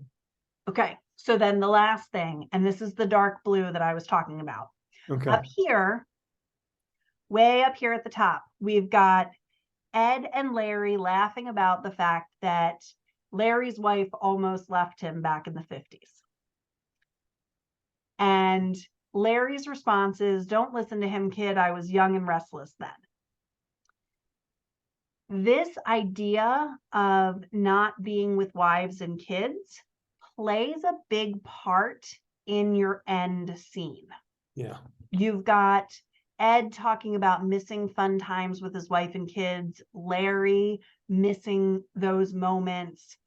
Okay. So then the last thing, and this is the dark blue that I was talking about. Okay. Up here, way up here at the top, we've got Ed and Larry laughing about the fact that Larry's wife almost left him back in the 50s. And Larry's response is, don't listen to him, kid. I was young and restless then. This idea of not being with wives and kids plays a big part in your end scene. Yeah. You've got Ed talking about missing fun times with his wife and kids, Larry missing those moments,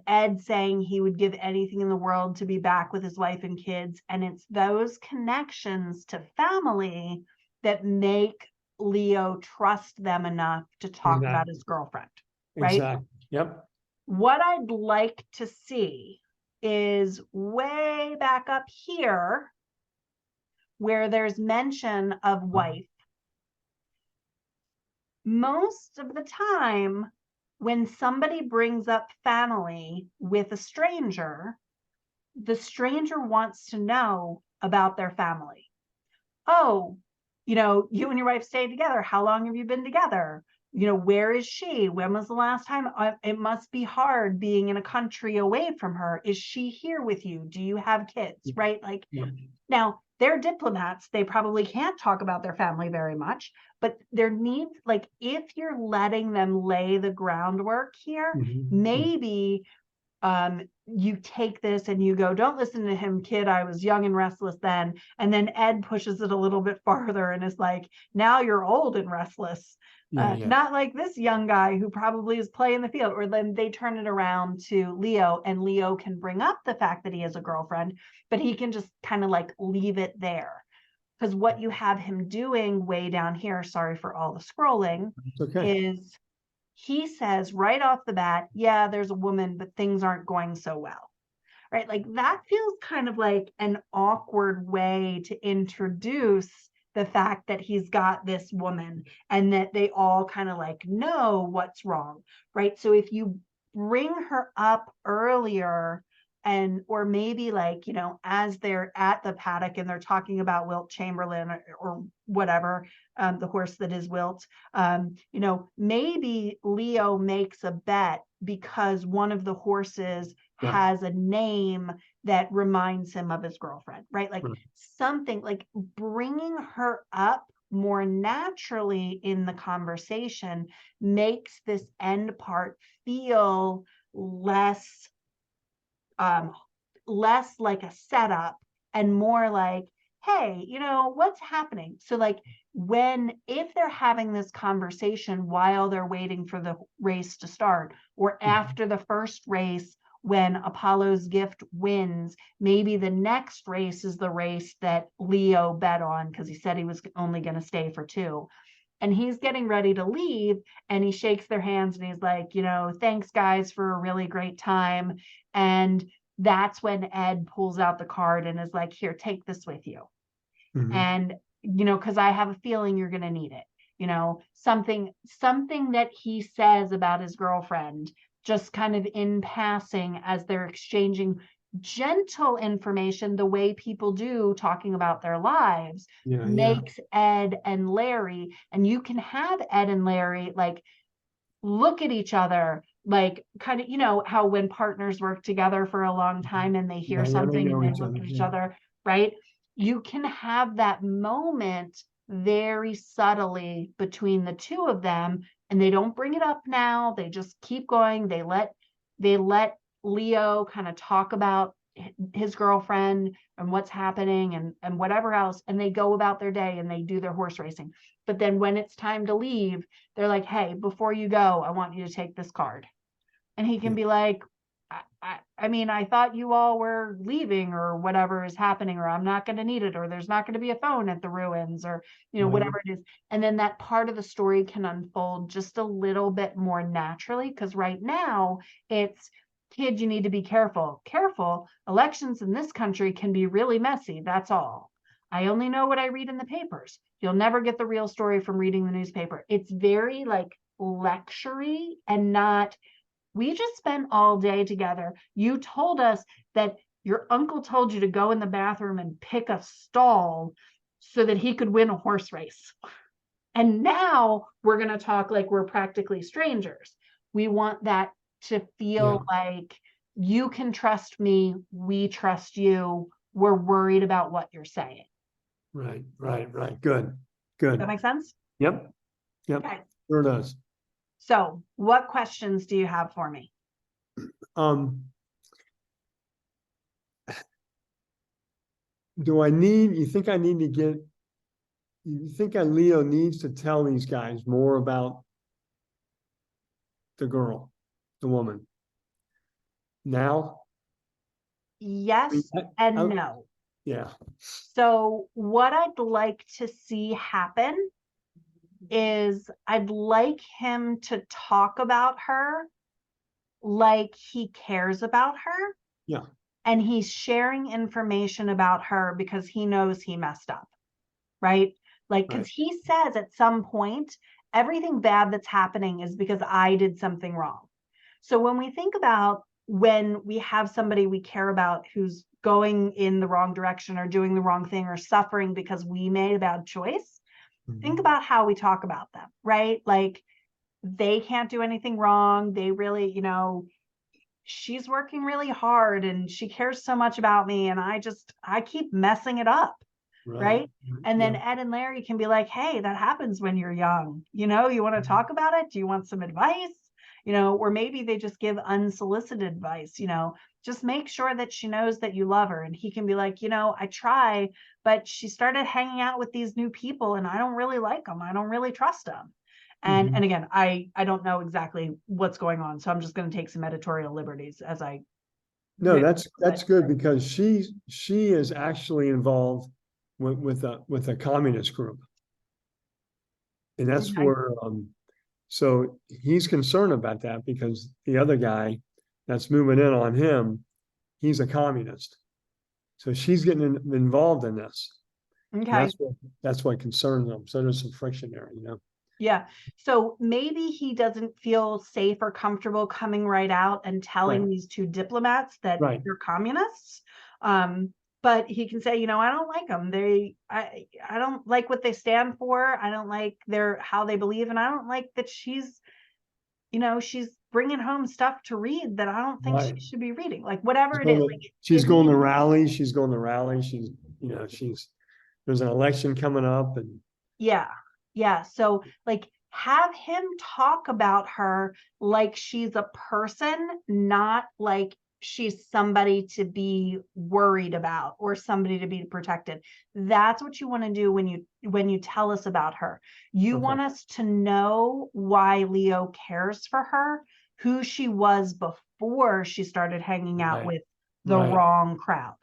Ed saying he would give anything in the world to be back with his wife and kids. And it's those connections to family that make Leo trust them enough to talk about his girlfriend, right? Exactly. Yep. What I'd like to see is way back up here, where there's mention of wife. Most of the time, when somebody brings up family with a stranger, the stranger wants to know about their family. Oh, you and your wife stayed together. How long have you been together? Where is she? When was the last time? It must be hard being in a country away from her. Is she here with you? Do you have kids? Right? Now, they're diplomats. They probably can't talk about their family very much, but there needs, if you're letting them lay the groundwork here, maybe you take this and you go, don't listen to him, kid. I was young and restless then. And then Ed pushes it a little bit farther and is like, now you're old and restless. Yeah, yeah. Not like this young guy who probably is playing the field. Or then they turn it around to Leo, and Leo can bring up the fact that he has a girlfriend, but he can just kind of like leave it there. Because what you have him doing way down here, sorry for all the scrolling, It's okay. is he says right off the bat, yeah, there's a woman, but things aren't going so well. Right? Like that feels kind of like an awkward way to introduce the fact that he's got this woman and that they all kind of like know what's wrong. Right? So if you bring her up earlier, and or maybe like, you know, as they're at the paddock and they're talking about Wilt Chamberlain or whatever, the horse that is Wilt, you know, maybe Leo makes a bet because one of the horses Yeah. has a name that reminds him of his girlfriend, right? Like Right. something like bringing her up more naturally in the conversation makes this end part feel less less like a setup and more like, hey, you know, what's happening? So like if they're having this conversation while they're waiting for the race to start, or after the first race, when Apollo's gift wins, maybe the next race is the race that Leo bet on because he said he was only going to stay for 2. And he's getting ready to leave, and he shakes their hands and he's like, you know, thanks guys for a really great time. And that's when Ed pulls out the card and is like, here, take this with you. Mhm. And, you know, because I have a feeling you're going to need it. You know, something that he says about his girlfriend, just kind of in passing as they're exchanging gentle information, the way people do talking about their lives, Yeah, yeah. makes Ed and Larry, and you can have Ed and Larry like look at each other like kind of, you know, how when partners work together for a long time and they hear Yeah, yeah, they something and know they each look other. at each Yeah. other, right? You can have that moment very subtly between the two of them, and they don't bring it up now. They just keep going. They let Leo kind of talk about his girlfriend and what's happening and whatever else, and they go about their day and they do their horse racing. But then when it's time to leave, they're like, hey, before you go, I want you to take this card. And he can Yeah. be like, I mean, I thought you all were leaving or whatever is happening, or I'm not going to need it, or there's not going to be a phone at the ruins, or, you know, Right. whatever it is. And then that part of the story can unfold just a little bit more naturally. Because right now it's, kid, you need to be careful. Careful. Elections in this country can be really messy. That's all. I only know what I read in the papers. You'll never get the real story from reading the newspaper. It's very like lectury and not, we just spent all day together. You told us that your uncle told you to go in the bathroom and pick a stall so that he could win a horse race. And now we're going to talk like we're practically strangers. We want that to Yeah. feel like you can trust me. We trust you. We're worried about what you're saying. Right. Right. Right. Good. Does that Good. make sense? Yep. Yep. Okay. Sure does. So, what questions do you have for me? Um, you think I need to you think Leo needs to tell these guys more about the girl, the woman now? I mean, Yes and I- no. yeah. So, what I'd like to see happen is I'd like him to talk about her like he cares about her, Yeah. and he's sharing information about her because he knows he messed up, right? Like, because Right. he says at some point, everything bad that's happening is because I did something wrong. So when we think about when we have somebody we care about who's going in the wrong direction or doing the wrong thing or suffering because we made a bad choice, think Mhm. about how we talk about them, right? Like they can't do anything wrong. They really, you know, she's working really hard and she cares so much about me. And I keep messing it up. Right. Right. And then Yeah. Ed and Larry can be like, hey, that happens when you're young. You know, you want to talk about it? Do you want some advice? or maybe they just give unsolicited advice, just make sure that she knows that you love her. And he can be like, I try, but she started hanging out with these new people and I don't really like them. I don't really trust them. And again, I don't know exactly what's going on. So I'm just going to take some editorial liberties as I No, written, that's but good because she is actually involved with a communist group. And that's okay. where so he's concerned about that because the other guy that's moving in on him, he's a communist. So she's getting involved in this. And Okay. that's what concerns them. So there's some friction there. Yeah. So maybe he doesn't feel safe or comfortable coming right out and Right, telling these two diplomats that right, they're communists. But he can say, I don't like them. I don't like what they stand for. I don't like how they believe, and I don't like that she's bringing home stuff to read that I don't think she right. should be reading. Like whatever it is, like She's it going to needs. rally. She's going to rally. There's an election coming up and Yeah. Yeah. So like have him talk about her like she's a person, not like she's somebody to be worried about or somebody to be protected. That's what you want to do when you tell us about her. You okay. want us to know why Leo cares for her, who she was before she started hanging out Right, with the right. wrong crowd,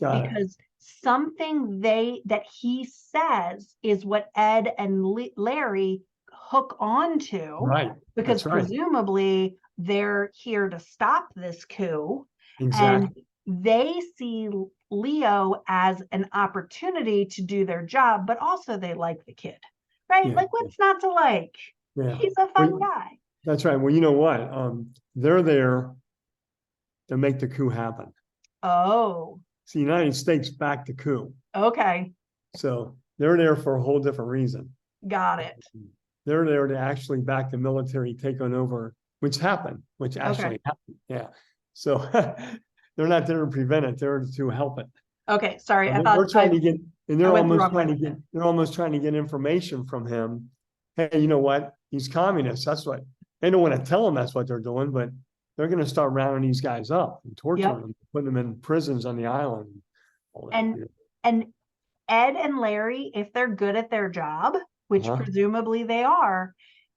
Got it. because something that he says is what Ed and Larry hook onto, Right. because That's right. presumably they're here to stop this coup, and Exactly. they see Leo as an opportunity to do their job, but also they like the kid, right? Yeah. Like what's not to like? Yeah. He's a fun Well, guy. that's right. Well, you know what? They're there to make the coup happen. Oh, It's the United States backed the coup. okay, So they're there for a whole different reason. got it. They're there to actually back the military taking over, which Okay. actually happened. Yeah. So they're not there to prevent it, they're to help it. Okay, sorry. I They're thought trying to get, and I went the wrong way with it. they're almost trying to get information from him. Hey, you know what? He's communist. That's what they don't want to tell him that's what they're doing, but they're going to start rounding these guys up and torturing Yep. them, putting them in prisons on the island. All that. And and Ed and Larry, if they're good at their job, which Uh-huh. presumably they are,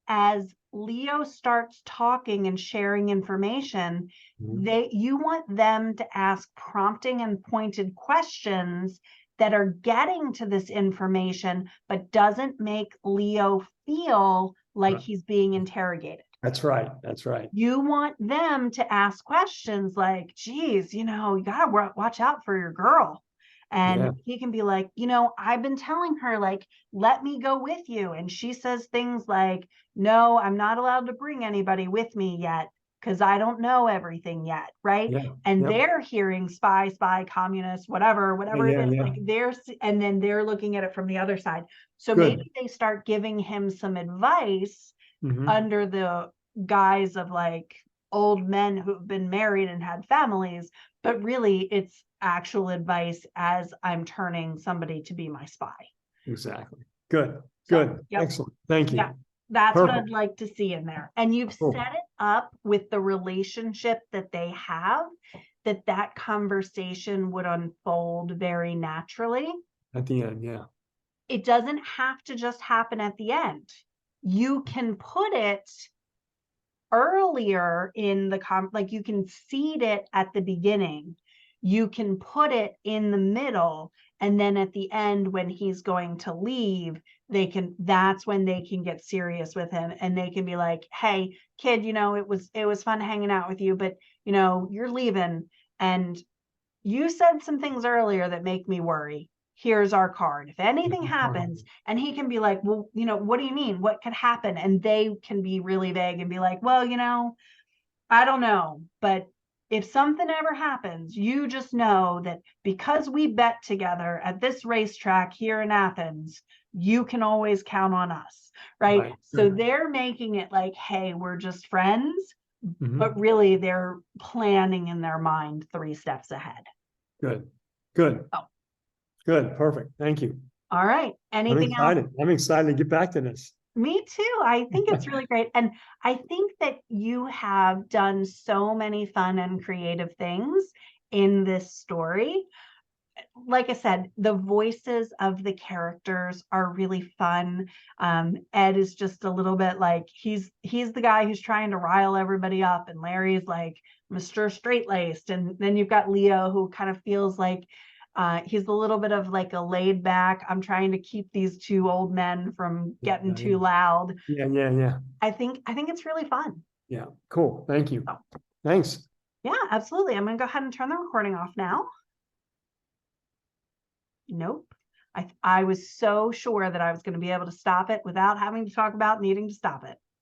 as Leo starts talking and sharing information, Mhm. you want them to ask prompting and pointed questions that are getting to this information, but doesn't make Leo feel like Right. he's being interrogated. That's right. That's right. You want them to ask questions like, geez, you got to watch out for your girl. Yeah. And he can be like, I've been telling her, like, let me go with you. And she says things like, no, I'm not allowed to bring anybody with me yet because I don't know everything yet. Right. Yeah. And Yep. they're hearing spy, communist, Yeah. whatever it Yeah. is. Yeah. Like and then they're looking at it from the other side. So Good. maybe they start giving him some advice Hmm. under the guise of like old men who've been married and had families, but really it's actual advice as I'm turning somebody to be my spy. Exactly. Good. So, Good. yep. Excellent. Thank Yeah. you. That's what Perfect. I'd like to see in there. And you've Cool. set it up with the relationship that they have, that conversation would unfold very naturally. At the end. Yeah. It doesn't have to just happen at the end. You can put it earlier in the like you can seed it at the beginning, you can put it in the middle, and then at the end when he's going to leave, that's when they can get serious with him and they can be like, hey kid, it was fun hanging out with you, but you're leaving, and you said some things earlier that make me worry. Here's our card. If anything happens, and he can be like, well, what do you mean? What could happen? And they can be really vague and be like, well, I don't know. But if something ever happens, you just know that because we bet together at this racetrack here in Athens, you can always count on us. Right. Right. So Good. they're making it like, hey, we're just friends, but Hmm. really they're planning in their mind 3 steps ahead. Good. Good. Oh, Good. Perfect. Thank you. all right. I'm Anything else? excited. I'm excited to get back to this. Me too. I think it's really great. And I think that you have done so many fun and creative things in this story. Like I said, the voices of the characters are really fun. Ed is just a little bit like he's the guy who's trying to rile everybody up, and Larry's like Mr. Straight Laced, and then you've got Leo who kind of feels like he's a little bit of like a laid back. I'm trying to keep these two old men from getting too loud. Yeah. I think it's really fun. Yeah, cool. Thank you. So, Thanks. yeah, absolutely. I'm gonna go ahead and turn the recording off now. Nope. I was so sure that I was going to be able to stop it without having to talk about needing to stop it.